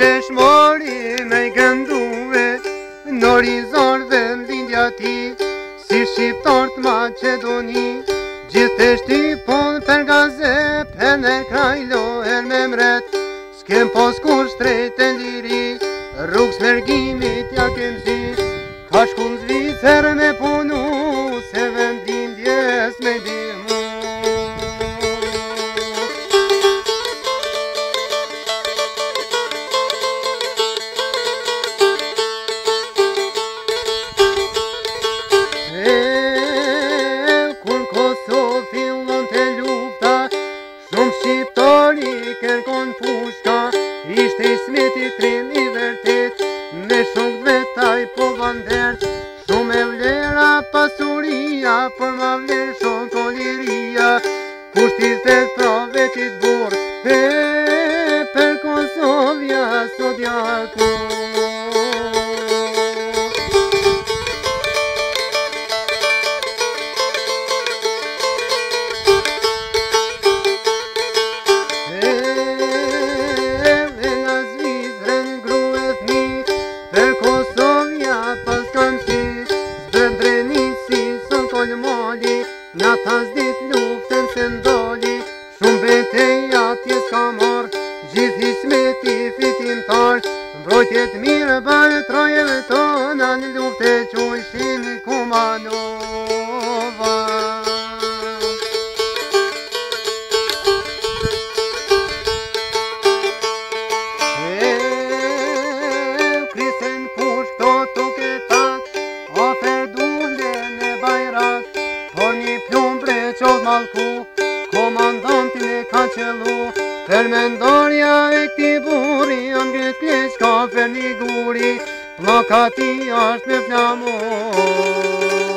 qesh mori me I gënduve në horizont vendindja ti, si shqiptarët Macedoni, gjithë shtypon për gazep e në krajlohen me mret, s'kem pos kur shtrejt e liri, rrugës mergimit ja kem zi, ka shku në Zvicër me punu, se vendindjes me dimu. Shqiptari kërkon pushka, ishte I smeti trim I vërtet, me shok vetaj po bandert, shumë e vlera pasuria, për ma vler shok o liria, kushtitet pra vetit bur, për Kosovja sot jaku. Nga tas dit luftën se ndoli, shumë betej atje s'ka marr, gjithë Ismeti fitimtar, mbrojtjet mirë bërë trojeve tona, në lufte që ishin Kumanova. Krisen push këto tuketak, ofer dule në bajrak, por një plumb qodh malku, komandantin e ka qellu, për mendorja e këti buri, angrit keq ka fer një guri, plakati është me flamur.